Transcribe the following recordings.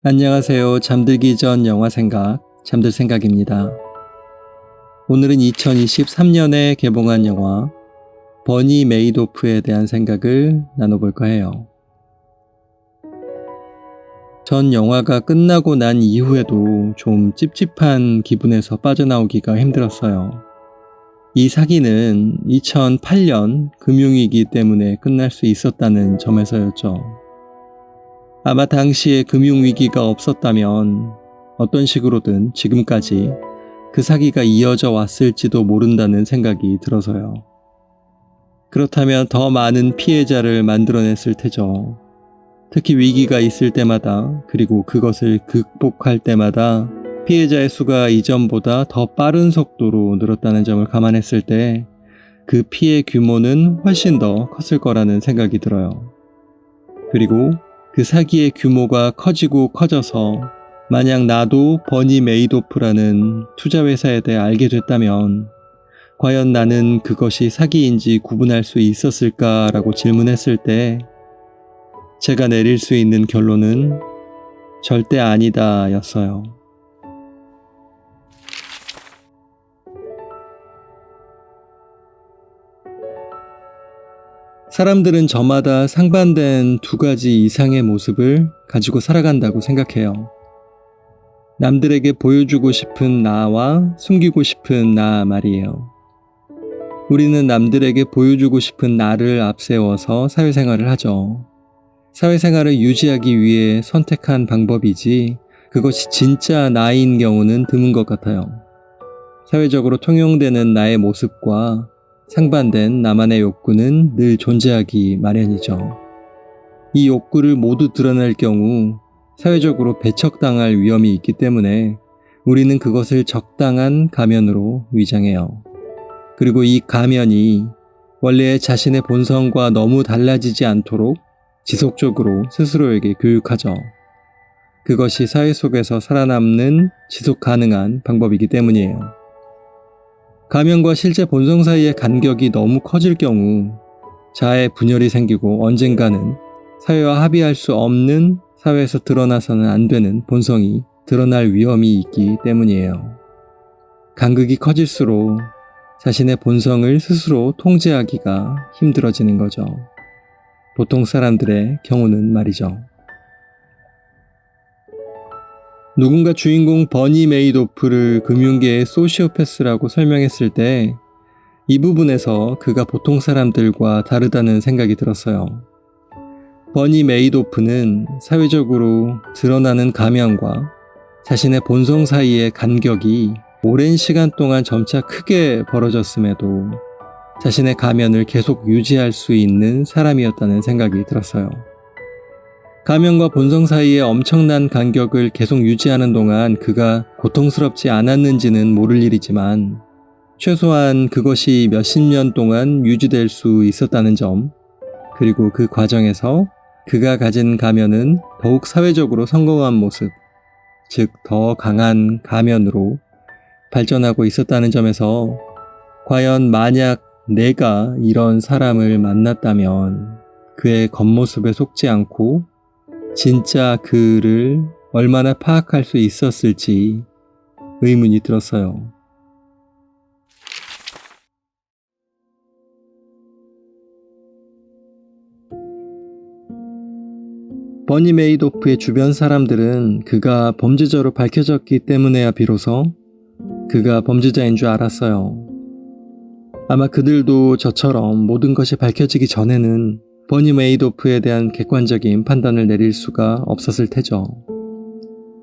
안녕하세요. 잠들기 전 영화 생각, 잠들 생각입니다. 오늘은 2023년에 개봉한 영화 버니 메이도프에 대한 생각을 나눠볼까 해요. 전 영화가 끝나고 난 이후에도 좀 찝찝한 기분에서 빠져나오기가 힘들었어요. 이 사기는 2008년 금융위기 때문에 끝날 수 있었다는 점에서였죠. 아마 당시에 금융위기가 없었다면 어떤 식으로든 지금까지 그 사기가 이어져 왔을지도 모른다는 생각이 들어서요. 그렇다면 더 많은 피해자를 만들어냈을 테죠. 특히 위기가 있을 때마다 그리고 그것을 극복할 때마다 피해자의 수가 이전보다 더 빠른 속도로 늘었다는 점을 감안했을 때 그 피해 규모는 훨씬 더 컸을 거라는 생각이 들어요. 그리고 그 사기의 규모가 커지고 커져서 만약 나도 버니 메이도프라는 투자회사에 대해 알게 됐다면 과연 나는 그것이 사기인지 구분할 수 있었을까라고 질문했을 때 제가 내릴 수 있는 결론은 절대 아니다 였어요. 사람들은 저마다 상반된 두 가지 이상의 모습을 가지고 살아간다고 생각해요. 남들에게 보여주고 싶은 나와 숨기고 싶은 나 말이에요. 우리는 남들에게 보여주고 싶은 나를 앞세워서 사회생활을 하죠. 사회생활을 유지하기 위해 선택한 방법이지 그것이 진짜 나인 경우는 드문 것 같아요. 사회적으로 통용되는 나의 모습과 상반된 나만의 욕구는 늘 존재하기 마련이죠. 이 욕구를 모두 드러낼 경우 사회적으로 배척당할 위험이 있기 때문에 우리는 그것을 적당한 가면으로 위장해요. 그리고 이 가면이 원래의 자신의 본성과 너무 달라지지 않도록 지속적으로 스스로에게 교육하죠. 그것이 사회 속에서 살아남는 지속 가능한 방법이기 때문이에요. 가면과 실제 본성 사이의 간격이 너무 커질 경우 자아의 분열이 생기고 언젠가는 사회와 합의할 수 없는 사회에서 드러나서는 안 되는 본성이 드러날 위험이 있기 때문이에요. 간극이 커질수록 자신의 본성을 스스로 통제하기가 힘들어지는 거죠. 보통 사람들의 경우는 말이죠. 누군가 주인공 버니 메이도프를 금융계의 소시오패스라고 설명했을 때 이 부분에서 그가 보통 사람들과 다르다는 생각이 들었어요. 버니 메이도프는 사회적으로 드러나는 가면과 자신의 본성 사이의 간격이 오랜 시간 동안 점차 크게 벌어졌음에도 자신의 가면을 계속 유지할 수 있는 사람이었다는 생각이 들었어요. 가면과 본성 사이의 엄청난 간격을 계속 유지하는 동안 그가 고통스럽지 않았는지는 모를 일이지만 최소한 그것이 몇십 년 동안 유지될 수 있었다는 점, 그리고 그 과정에서 그가 가진 가면은 더욱 사회적으로 성공한 모습, 즉 더 강한 가면으로 발전하고 있었다는 점에서 과연 만약 내가 이런 사람을 만났다면 그의 겉모습에 속지 않고 진짜 그를 얼마나 파악할 수 있었을지 의문이 들었어요. 버니 메이도프의 주변 사람들은 그가 범죄자로 밝혀졌기 때문에야 비로소 그가 범죄자인 줄 알았어요. 아마 그들도 저처럼 모든 것이 밝혀지기 전에는 버니 메이도프에 대한 객관적인 판단을 내릴 수가 없었을 테죠.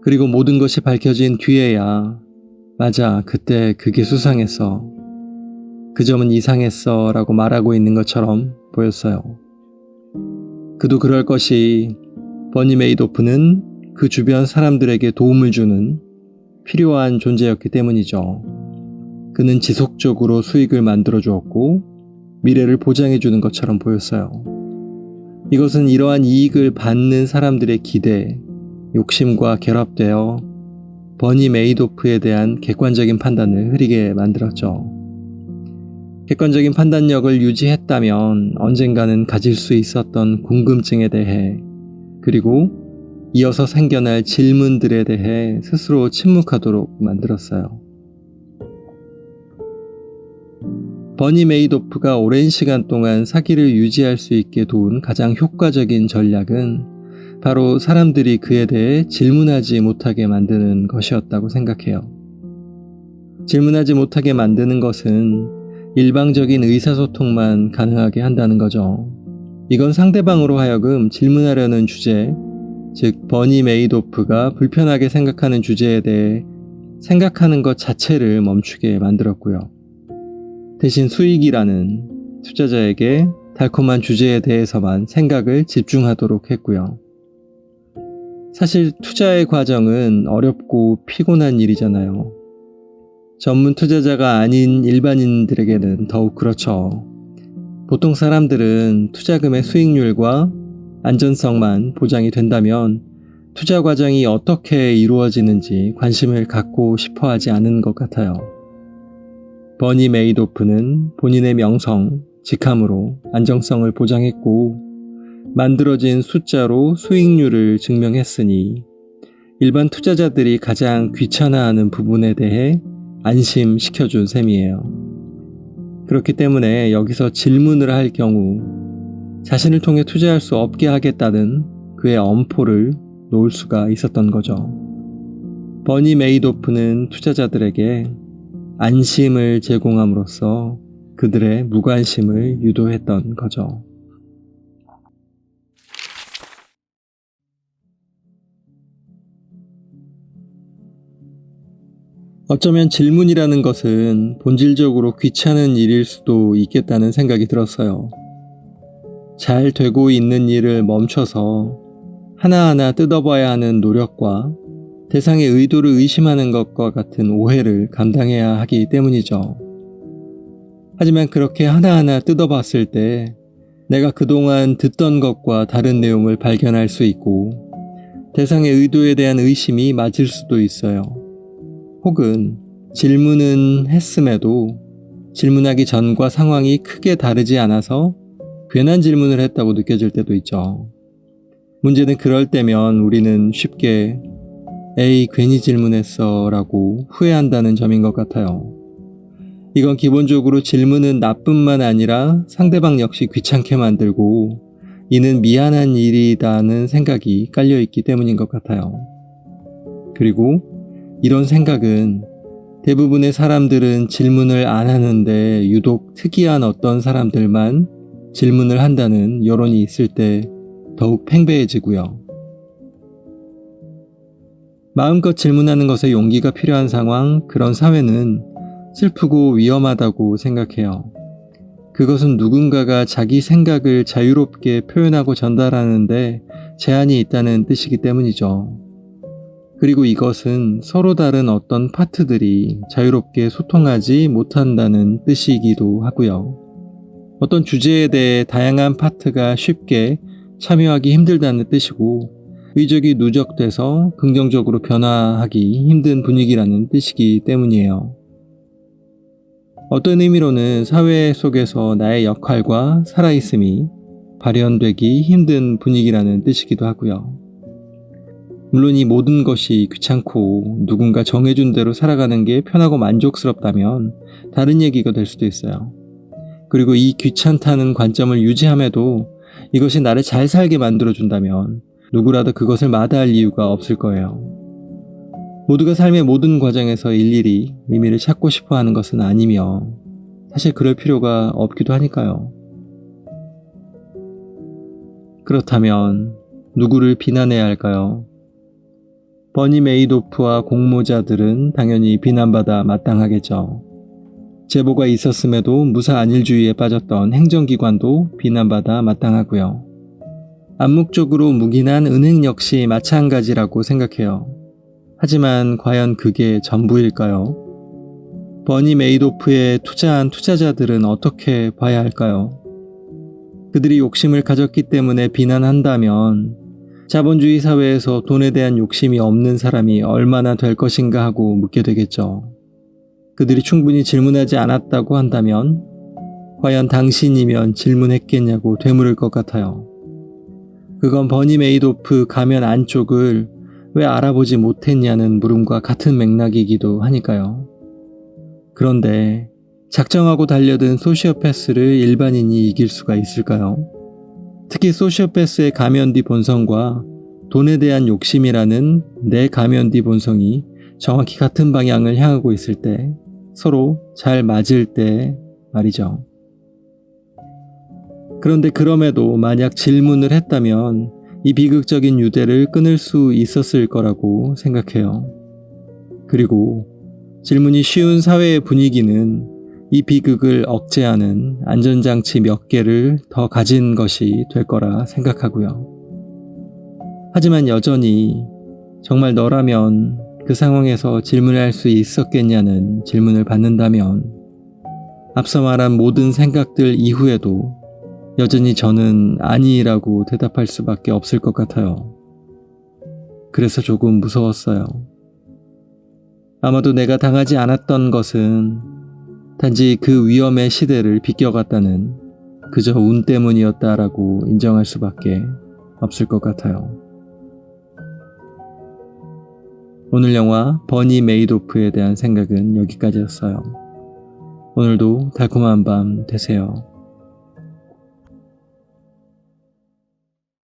그리고 모든 것이 밝혀진 뒤에야 맞아, 그때 그게 수상했어. 그 점은 이상했어 라고 말하고 있는 것처럼 보였어요. 그도 그럴 것이 버니 메이도프는 그 주변 사람들에게 도움을 주는 필요한 존재였기 때문이죠. 그는 지속적으로 수익을 만들어 주었고 미래를 보장해 주는 것처럼 보였어요. 이것은 이러한 이익을 받는 사람들의 기대, 욕심과 결합되어 버니 메이도프에 대한 객관적인 판단을 흐리게 만들었죠. 객관적인 판단력을 유지했다면 언젠가는 가질 수 있었던 궁금증에 대해, 그리고 이어서 생겨날 질문들에 대해 스스로 침묵하도록 만들었어요. 버니 메이도프가 오랜 시간 동안 사기를 유지할 수 있게 도운 가장 효과적인 전략은 바로 사람들이 그에 대해 질문하지 못하게 만드는 것이었다고 생각해요. 질문하지 못하게 만드는 것은 일방적인 의사소통만 가능하게 한다는 거죠. 이건 상대방으로 하여금 질문하려는 주제, 즉 버니 메이도프가 불편하게 생각하는 주제에 대해 생각하는 것 자체를 멈추게 만들었고요. 대신 수익이라는 투자자에게 달콤한 주제에 대해서만 생각을 집중하도록 했고요. 사실 투자의 과정은 어렵고 피곤한 일이잖아요. 전문 투자자가 아닌 일반인들에게는 더욱 그렇죠. 보통 사람들은 투자금의 수익률과 안전성만 보장이 된다면 투자 과정이 어떻게 이루어지는지 관심을 갖고 싶어 하지 않은 것 같아요. 버니 메이도프는 본인의 명성, 직함으로 안정성을 보장했고 만들어진 숫자로 수익률을 증명했으니 일반 투자자들이 가장 귀찮아하는 부분에 대해 안심시켜준 셈이에요. 그렇기 때문에 여기서 질문을 할 경우 자신을 통해 투자할 수 없게 하겠다는 그의 엄포를 놓을 수가 있었던 거죠. 버니 메이도프는 투자자들에게 안심을 제공함으로써 그들의 무관심을 유도했던 거죠. 어쩌면 질문이라는 것은 본질적으로 귀찮은 일일 수도 있겠다는 생각이 들었어요. 잘 되고 있는 일을 멈춰서 하나하나 뜯어봐야 하는 노력과 대상의 의도를 의심하는 것과 같은 오해를 감당해야 하기 때문이죠. 하지만 그렇게 하나하나 뜯어봤을 때 내가 그동안 듣던 것과 다른 내용을 발견할 수 있고 대상의 의도에 대한 의심이 맞을 수도 있어요. 혹은 질문은 했음에도 질문하기 전과 상황이 크게 다르지 않아서 괜한 질문을 했다고 느껴질 때도 있죠. 문제는 그럴 때면 우리는 쉽게 에이 괜히 질문했어 라고 후회한다는 점인 것 같아요. 이건 기본적으로 질문은 나뿐만 아니라 상대방 역시 귀찮게 만들고 이는 미안한 일이라는 생각이 깔려있기 때문인 것 같아요. 그리고 이런 생각은 대부분의 사람들은 질문을 안 하는데 유독 특이한 어떤 사람들만 질문을 한다는 여론이 있을 때 더욱 팽배해지고요. 마음껏 질문하는 것에 용기가 필요한 상황, 그런 사회는 슬프고 위험하다고 생각해요. 그것은 누군가가 자기 생각을 자유롭게 표현하고 전달하는데 제한이 있다는 뜻이기 때문이죠. 그리고 이것은 서로 다른 어떤 파트들이 자유롭게 소통하지 못한다는 뜻이기도 하고요. 어떤 주제에 대해 다양한 파트가 쉽게 참여하기 힘들다는 뜻이고 의적이 누적돼서 긍정적으로 변화하기 힘든 분위기라는 뜻이기 때문이에요. 어떤 의미로는 사회 속에서 나의 역할과 살아있음이 발현되기 힘든 분위기라는 뜻이기도 하고요. 물론 이 모든 것이 귀찮고 누군가 정해준 대로 살아가는 게 편하고 만족스럽다면 다른 얘기가 될 수도 있어요. 그리고 이 귀찮다는 관점을 유지함에도 이것이 나를 잘 살게 만들어준다면 누구라도 그것을 마다할 이유가 없을 거예요. 모두가 삶의 모든 과정에서 일일이 의미를 찾고 싶어 하는 것은 아니며 사실 그럴 필요가 없기도 하니까요. 그렇다면 누구를 비난해야 할까요? 버니 메이도프와 공모자들은 당연히 비난받아 마땅하겠죠. 제보가 있었음에도 무사 안일주의에 빠졌던 행정기관도 비난받아 마땅하고요. 암묵적으로 묵인한 은행 역시 마찬가지라고 생각해요. 하지만 과연 그게 전부일까요? 버니 메이도프에 투자한 투자자들은 어떻게 봐야 할까요? 그들이 욕심을 가졌기 때문에 비난한다면 자본주의 사회에서 돈에 대한 욕심이 없는 사람이 얼마나 될 것인가 하고 묻게 되겠죠. 그들이 충분히 질문하지 않았다고 한다면 과연 당신이면 질문했겠냐고 되물을 것 같아요. 그건 버니 메이도프 가면 안쪽을 왜 알아보지 못했냐는 물음과 같은 맥락이기도 하니까요. 그런데 작정하고 달려든 소시오패스를 일반인이 이길 수가 있을까요? 특히 소시오패스의 가면 뒤 본성과 돈에 대한 욕심이라는 내 가면 뒤 본성이 정확히 같은 방향을 향하고 있을 때, 서로 잘 맞을 때 말이죠. 그런데 그럼에도 만약 질문을 했다면 이 비극적인 유대를 끊을 수 있었을 거라고 생각해요. 그리고 질문이 쉬운 사회의 분위기는 이 비극을 억제하는 안전장치 몇 개를 더 가진 것이 될 거라 생각하고요. 하지만 여전히 정말 너라면 그 상황에서 질문할 수 있었겠냐는 질문을 받는다면 앞서 말한 모든 생각들 이후에도 여전히 저는 아니라고 대답할 수밖에 없을 것 같아요. 그래서 조금 무서웠어요. 아마도 내가 당하지 않았던 것은 단지 그 위험의 시대를 비껴갔다는 그저 운 때문이었다라고 인정할 수밖에 없을 것 같아요. 오늘 영화 버니 메이도프에 대한 생각은 여기까지였어요. 오늘도 달콤한 밤 되세요.